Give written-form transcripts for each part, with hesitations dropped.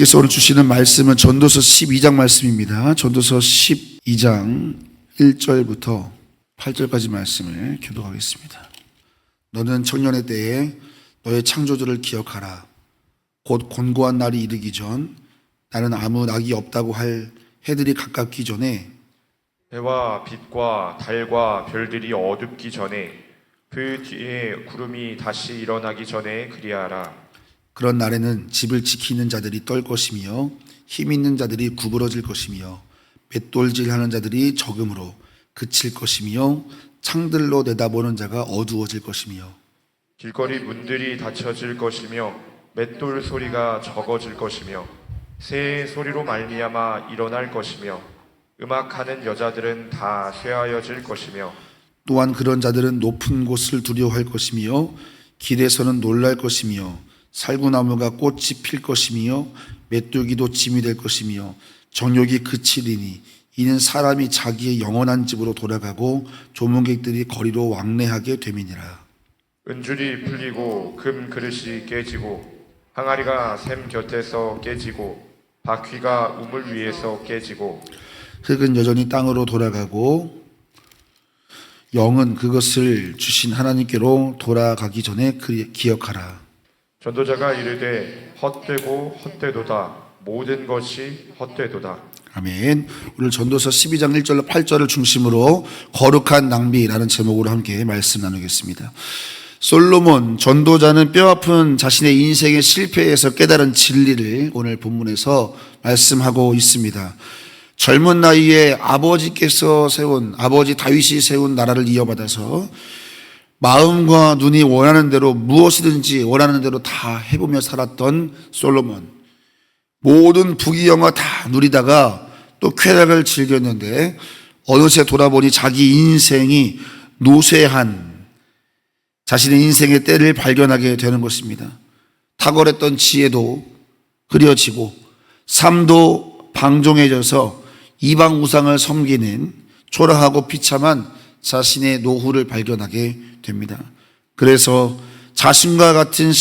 하나님께서 오늘 주시는 말씀은 전도서 12장 말씀입니다. 전도서 12장 1절부터 8절까지 말씀을 교독하겠습니다. 너는 청년의 때에 너의 창조주를 기억하라. 곧 곤고한 날이 이르기 전 나는 아무 낙이 없다고 할 해들이 가깝기 전에 해와 빛과 달과 별들이 어둡기 전에 그 뒤에 구름이 다시 일어나기 전에 그리하라. 그런 날에는 집을 지키는 자들이 떨 것이며 힘 있는 자들이 구부러질 것이며 맷돌질하는 자들이 적음으로 그칠 것이며 창들로 내다보는 자가 어두워질 것이며 길거리 문들이 닫혀질 것이며 맷돌 소리가 적어질 것이며 새의 소리로 말미암아 일어날 것이며 음악하는 여자들은 다 쇠하여질 것이며 또한 그런 자들은 높은 곳을 두려워할 것이며 길에서는 놀랄 것이며 살구나무가 꽃이 필 것이며 메뚜기도 짐이 될 것이며 정욕이 그치리니 이는 사람이 자기의 영원한 집으로 돌아가고 조문객들이 거리로 왕래하게 됨이니라. 은줄이 풀리고 금 그릇이 깨지고 항아리가 샘 곁에서 깨지고 바퀴가 우물 위에서 깨지고 흙은 여전히 땅으로 돌아가고 영은 그것을 주신 하나님께로 돌아가기 전에 기억하라. 전도자가 이르되 헛되고 헛되도다. 모든 것이 헛되도다. 아멘. 오늘 전도서 12장 1절로 8절을 중심으로 거룩한 낭비라는 제목으로 함께 말씀 나누겠습니다. 솔로몬 전도자는 뼈아픈 자신의 인생의 실패에서 깨달은 진리를 오늘 본문에서 말씀하고 있습니다. 젊은 나이에 아버지 다윗이 세운 나라를 이어받아서 마음과 눈이 원하는 대로 무엇이든지 원하는 대로 다 해보며 살았던 솔로몬. 모든 부귀영화 다 누리다가 또 쾌락을 즐겼는데 어느새 돌아보니 자기 인생이 노쇠한 자신의 인생의 때를 발견하게 되는 것입니다. 탁월했던 지혜도 흐려지고 삶도 방종해져서 이방 우상을 섬기는 초라하고 비참한 자신의 노후를 발견하게 됩니다. 그래서 자신과 같은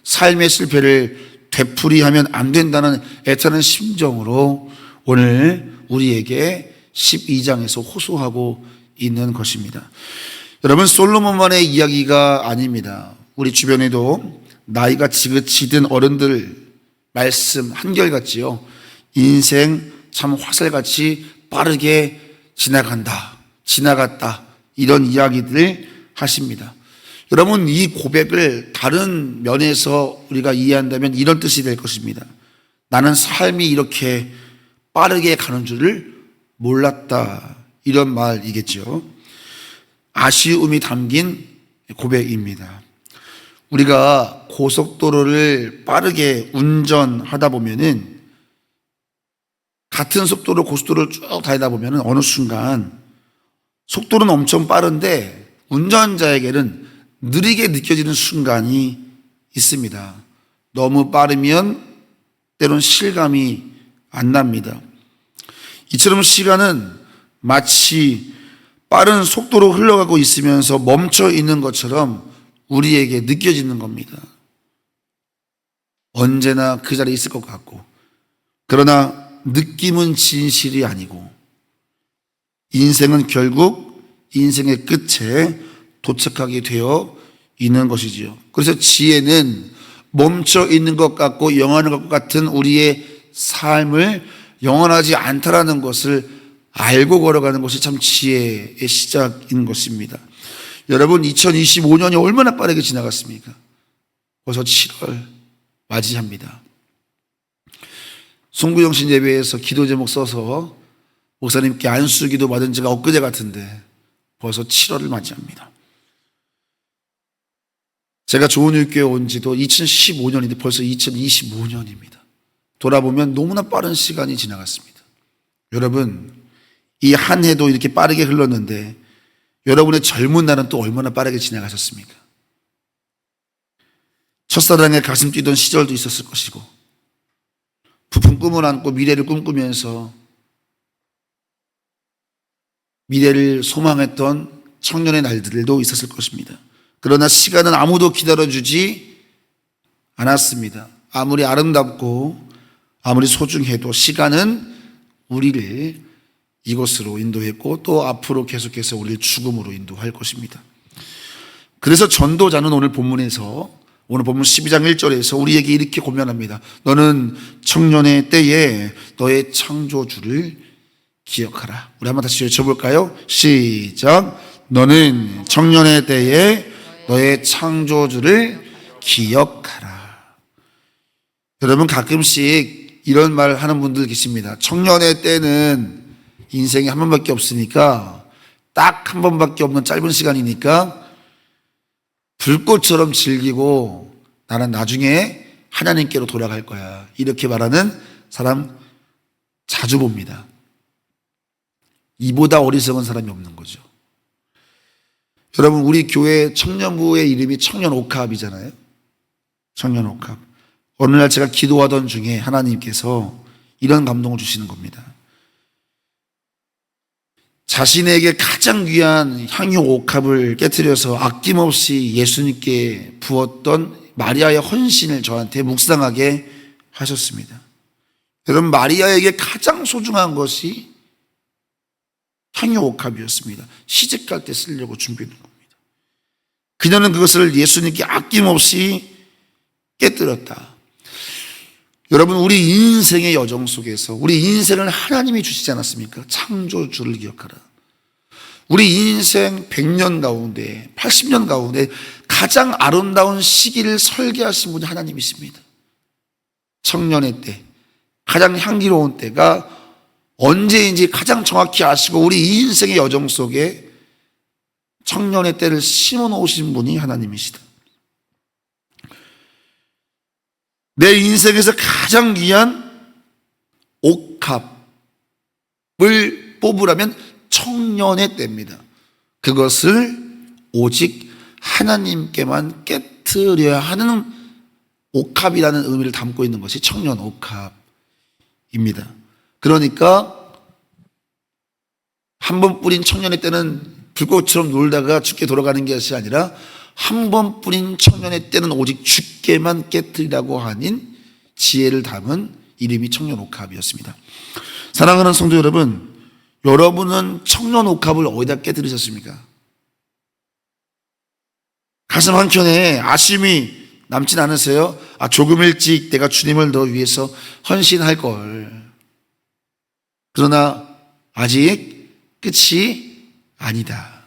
삶의 실패를 되풀이하면 안 된다는 애타는 심정으로 오늘 우리에게 12장에서 호소하고 있는 것입니다. 여러분, 솔로몬만의 이야기가 아닙니다. 우리 주변에도 나이가 지긋지든 어른들 말씀 한결같지요. 인생 참 화살같이 빠르게 지나갔다 이런 이야기들 하십니다. 여러분, 이 고백을 다른 면에서 우리가 이해한다면 이런 뜻이 될 것입니다. 나는 삶이 이렇게 빠르게 가는 줄을 몰랐다, 이런 말이겠죠. 아쉬움이 담긴 고백입니다. 우리가 고속도로를 빠르게 운전하다 보면은 같은 속도로 고속도로를 쭉 다니다 보면은 어느 순간 속도는 엄청 빠른데 운전자에게는 느리게 느껴지는 순간이 있습니다. 너무 빠르면 때론 실감이 안 납니다. 이처럼 시간은 마치 빠른 속도로 흘러가고 있으면서 멈춰 있는 것처럼 우리에게 느껴지는 겁니다. 언제나 그 자리에 있을 것 같고, 그러나 느낌은 진실이 아니고 인생은 결국 인생의 끝에 도착하게 되어 있는 것이지요. 그래서 지혜는 멈춰 있는 것 같고 영원한 것 같은 우리의 삶을 영원하지 않다라는 것을 알고 걸어가는 것이 참 지혜의 시작인 것입니다. 여러분, 2025년이 얼마나 빠르게 지나갔습니까? 벌써 7월 맞이합니다. 송구영신 예배에서 기도 제목 써서 목사님께 안수기도 받은 지가 엊그제 같은데 벌써 7월을 맞이합니다. 제가 좋은일교회 온 지도 2015년인데 벌써 2025년입니다. 돌아보면 너무나 빠른 시간이 지나갔습니다. 여러분, 이 한 해도 이렇게 빠르게 흘렀는데 여러분의 젊은 날은 또 얼마나 빠르게 지나가셨습니까? 첫사랑에 가슴 뛰던 시절도 있었을 것이고, 부푼 꿈을 안고 미래를 꿈꾸면서 미래를 소망했던 청년의 날들도 있었을 것입니다. 그러나 시간은 아무도 기다려주지 않았습니다. 아무리 아름답고 아무리 소중해도 시간은 우리를 이곳으로 인도했고 또 앞으로 계속해서 우리를 죽음으로 인도할 것입니다. 그래서 전도자는 오늘 본문 12장 1절에서 우리에게 이렇게 고면합니다. 너는 청년의 때에 너의 창조주를 기억하라. 우리 한번 다시 외쳐볼까요? 시작. 너는 청년의 때에 너의 창조주를 기억하라. 여러분, 가끔씩 이런 말 하는 분들 계십니다. 청년의 때는 인생에 한 번밖에 없으니까, 딱 한 번밖에 없는 짧은 시간이니까 불꽃처럼 즐기고 나는 나중에 하나님께로 돌아갈 거야, 이렇게 말하는 사람 자주 봅니다. 이보다 어리석은 사람이 없는 거죠. 여러분, 우리 교회 청년부의 이름이 청년옥합이잖아요. 청년옥합. 어느 날 제가 기도하던 중에 하나님께서 이런 감동을 주시는 겁니다. 자신에게 가장 귀한 향유 옥합을 깨트려서 아낌없이 예수님께 부었던 마리아의 헌신을 저한테 묵상하게 하셨습니다. 여러분, 마리아에게 가장 소중한 것이 향유 옥합이었습니다. 시집갈 때 쓰려고 준비한 겁니다. 그녀는 그것을 예수님께 아낌없이 깨뜨렸다. 여러분, 우리 인생의 여정 속에서 우리 인생을 하나님이 주시지 않았습니까? 창조주를 기억하라. 우리 인생 100년 가운데 80년 가운데 가장 아름다운 시기를 설계하신 분이 하나님이십니다. 청년의 때, 가장 향기로운 때가 언제인지 가장 정확히 아시고 우리 인생의 여정 속에 청년의 때를 심어 놓으신 분이 하나님이시다. 내 인생에서 가장 귀한 옥합을 뽑으라면 청년의 때입니다. 그것을 오직 하나님께만 깨트려야 하는 옥합이라는 의미를 담고 있는 것이 청년 옥합입니다. 그러니까 한 번 뿌린 청년의 때는 불꽃처럼 놀다가 죽게 돌아가는 것이 아니라 한 번 뿌린 청년의 때는 오직 죽게만 깨뜨리라고 하는 지혜를 담은 이름이 청년옥합이었습니다. 사랑하는 성도 여러분, 여러분은 청년옥합을 어디다 깨뜨리셨습니까? 가슴 한켠에 아쉬움이 남진 않으세요? 조금 일찍 내가 주님을 더 위해서 헌신할 걸. 그러나 아직 끝이 아니다.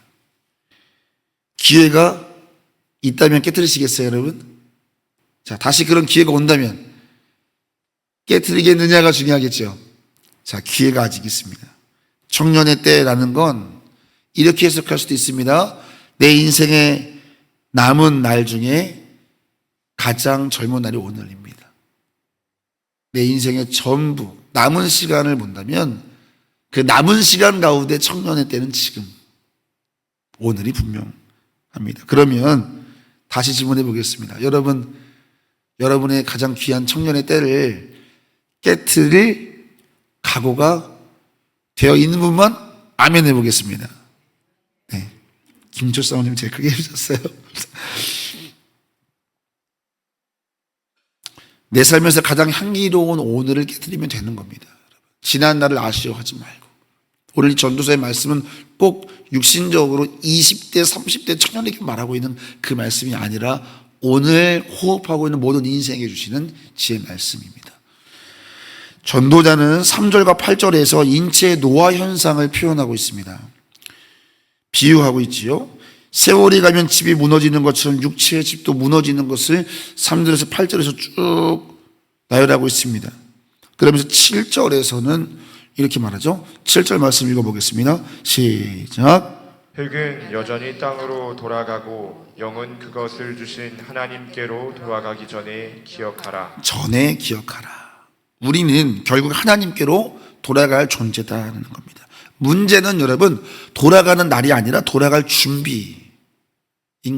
기회가 있다면 깨뜨리시겠어요, 여러분? 자, 다시 그런 기회가 온다면 깨뜨리겠느냐가 중요하겠죠. 자, 기회가 아직 있습니다. 청년의 때라는 건 이렇게 해석할 수도 있습니다. 내 인생의 남은 날 중에 가장 젊은 날이 오늘입니다. 내 인생의 전부 남은 시간을 본다면 그 남은 시간 가운데 청년의 때는 지금, 오늘이 분명합니다. 그러면 다시 질문해 보겠습니다. 여러분의 가장 귀한 청년의 때를 깨트릴 각오가 되어 있는 분만 아멘 해보겠습니다. 네. 김조사모님 제일 크게 해주셨어요. 내 삶에서 가장 향기로운 오늘을 깨트리면 되는 겁니다. 지난 날을 아쉬워하지 말고. 오늘 이 전도서의 말씀은 꼭 육신적으로 20대, 30대 청년에게 말하고 있는 그 말씀이 아니라 오늘 호흡하고 있는 모든 인생에 주시는 지혜의 말씀입니다. 전도자는 3절과 8절에서 인체의 노화 현상을 표현하고 있습니다. 비유하고 있지요. 세월이 가면 집이 무너지는 것처럼 육체의 집도 무너지는 것을 3절에서 8절에서 쭉 나열하고 있습니다. 그러면서 7절에서는 이렇게 말하죠. 7절 말씀 읽어보겠습니다. 시작. 흙은 여전히 땅으로 돌아가고 영은 그것을 주신 하나님께로 돌아가기 전에 기억하라. 전에 기억하라. 우리는 결국 하나님께로 돌아갈 존재다라는 겁니다. 문제는 여러분, 돌아가는 날이 아니라 돌아갈 준비인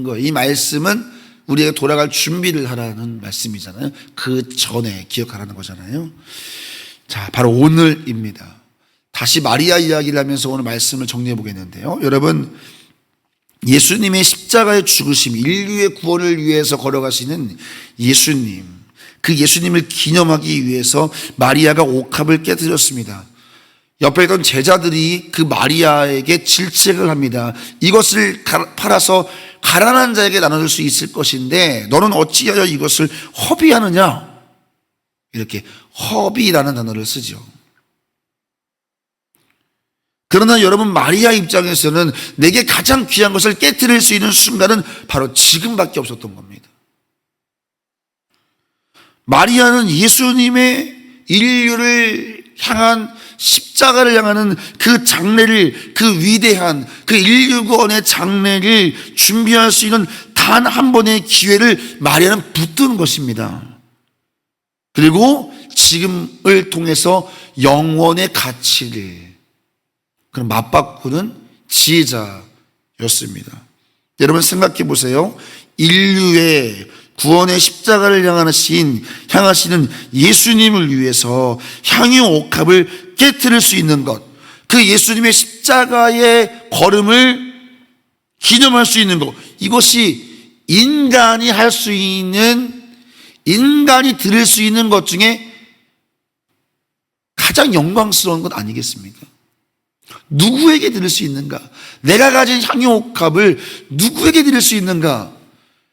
거예요. 이 말씀은 우리가 돌아갈 준비를 하라는 말씀이잖아요. 그 전에 기억하라는 거잖아요. 자, 바로 오늘입니다. 다시 마리아 이야기를 하면서 오늘 말씀을 정리해 보겠는데요. 여러분, 예수님의 십자가의 죽으심, 인류의 구원을 위해서 걸어가시는 예수님, 그 예수님을 기념하기 위해서 마리아가 옥합을 깨뜨렸습니다. 옆에 있던 제자들이 그 마리아에게 질책을 합니다. 이것을 팔아서 가난한 자에게 나눠줄 수 있을 것인데 너는 어찌하여 이것을 허비하느냐? 이렇게 허비라는 단어를 쓰죠. 그러나 여러분, 마리아 입장에서는 내게 가장 귀한 것을 깨뜨릴 수 있는 순간은 바로 지금밖에 없었던 겁니다. 마리아는 예수님의 인류를 향한 십자가를 향하는 그 장례를, 그 위대한 그 인류 구원의 장례를 준비할 수 있는 단 한 번의 기회를 마리아는 붙드는 것입니다. 그리고 지금을 통해서 영원의 가치를 그럼 맞바꾸는 지혜자였습니다. 여러분 생각해 보세요. 인류의 구원의 십자가를 향하시는 예수님을 위해서 향유 옥합을 깨뜨릴 수 있는 것, 그 예수님의 십자가의 걸음을 기념할 수 있는 것, 이것이 인간이 할 수 있는, 인간이 드릴 수 있는 것 중에 가장 영광스러운 것 아니겠습니까? 누구에게 드릴 수 있는가? 내가 가진 향유 옥합을 누구에게 드릴 수 있는가?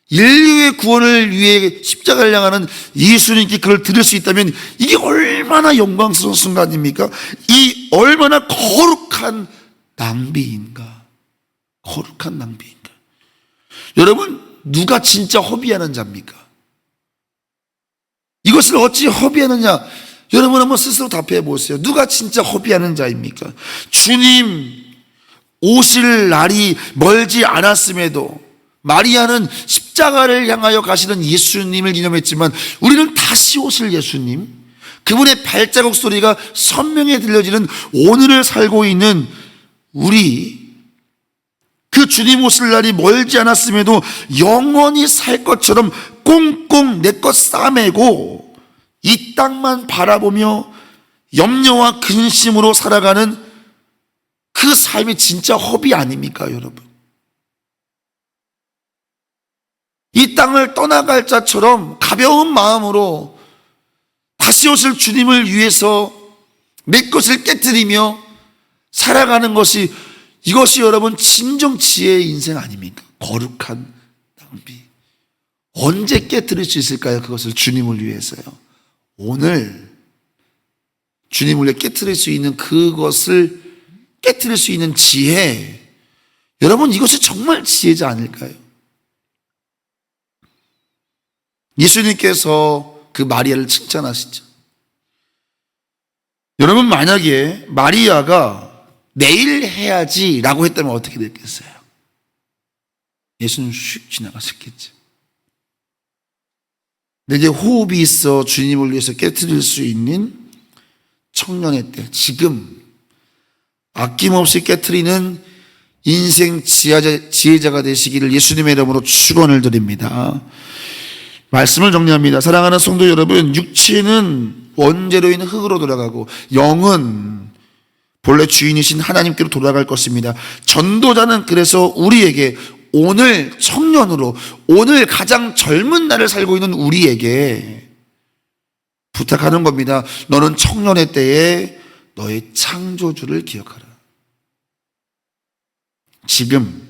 인류의 구원을 위해 십자가를 향하는 예수님께 그걸 드릴 수 있다면 이게 얼마나 영광스러운 순간입니까? 이 얼마나 거룩한 낭비인가? 거룩한 낭비인가? 여러분, 누가 진짜 허비하는 자입니까? 이것을 어찌 허비하느냐? 여러분 한번 스스로 답해 보세요. 누가 진짜 허비하는 자입니까? 주님 오실 날이 멀지 않았음에도 마리아는 십자가를 향하여 가시는 예수님을 기념했지만 우리는 다시 오실 예수님, 그분의 발자국 소리가 선명히 들려지는 오늘을 살고 있는 우리, 그 주님 오실 날이 멀지 않았음에도 영원히 살 것처럼 꽁꽁 내 것 싸매고 이 땅만 바라보며 염려와 근심으로 살아가는 그 삶이 진짜 허비 아닙니까, 여러분? 이 땅을 떠나갈 자처럼 가벼운 마음으로 다시 오실 주님을 위해서 내 것을 깨뜨리며 살아가는 것이, 이것이 여러분 진정 지혜의 인생 아닙니까? 거룩한 낭비. 언제 깨뜨릴 수 있을까요? 그것을 주님을 위해서요. 오늘 주님을 위해 깨뜨릴 수 있는 그것을 깨뜨릴 수 있는 지혜, 여러분 이것이 정말 지혜자 아닐까요? 예수님께서 그 마리아를 칭찬하시죠. 여러분, 만약에 마리아가 내일 해야지 라고 했다면 어떻게 됐겠어요? 예수님 슉 지나가셨겠죠. 내게 호흡이 있어 주님을 위해서 깨뜨릴 수 있는 청년의 때, 지금 아낌없이 깨뜨리는 인생 지혜자가 되시기를 예수님의 이름으로 축원을 드립니다. 말씀을 정리합니다. 사랑하는 성도 여러분, 육체는 원죄로 있는 흙으로 돌아가고 영은 본래 주인이신 하나님께로 돌아갈 것입니다. 전도자는 그래서 우리에게, 오늘 청년으로, 오늘 가장 젊은 날을 살고 있는 우리에게 부탁하는 겁니다. 너는 청년의 때에 너의 창조주를 기억하라. 지금,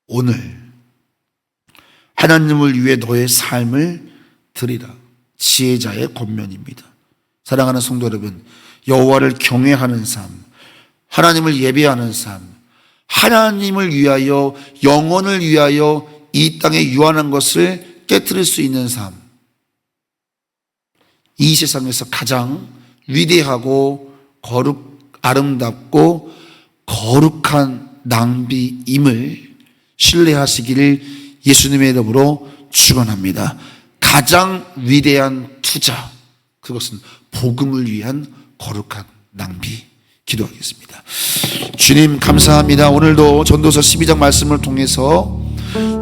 오늘 하나님을 위해 너의 삶을 드리라. 지혜자의 권면입니다. 사랑하는 성도 여러분, 여호와를 경외하는 삶, 하나님을 예배하는 삶, 하나님을 위하여, 영혼을 위하여 이 땅에 유한한 것을 깨뜨릴 수 있는 삶, 이 세상에서 가장 위대하고 아름답고 거룩한 낭비임을 신뢰하시기를 예수님의 이름으로 축원합니다. 가장 위대한 투자, 그것은 복음을 위한 거룩한 낭비. 기도하겠습니다. 주님 감사합니다. 오늘도 전도서 12장 말씀을 통해서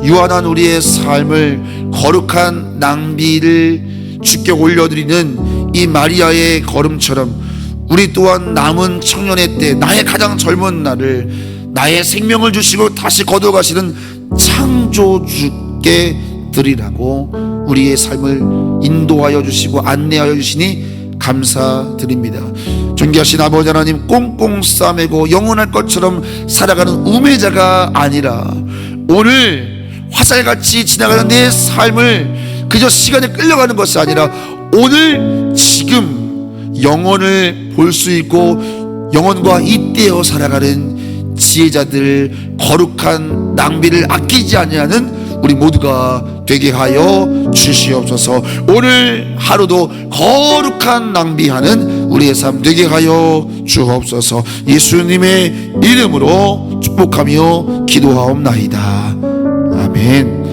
유한한 우리의 삶을 거룩한 낭비를 주께 올려드리는 이 마리아의 걸음처럼 우리 또한 남은 청년의 때, 나의 가장 젊은 날을, 나의 생명을 주시고 다시 거둬가시는 창조주께 드리라고 우리의 삶을 인도하여 주시고 안내하여 주시니 감사드립니다. 존귀하신 아버지 하나님, 꽁꽁 싸매고 영원할 것처럼 살아가는 우매자가 아니라 오늘 화살같이 지나가는 내 삶을 그저 시간에 끌려가는 것이 아니라 오늘 지금 영혼을 볼 수 있고 영혼과 잇대어 살아가는 지혜자들, 거룩한 낭비를 아끼지 아니하는 우리 모두가 되게 하여 주시옵소서. 오늘 하루도 거룩한 낭비하는 우리의 삶 되게 하여 주옵소서. 예수님의 이름으로 축복하며 기도하옵나이다. 아멘.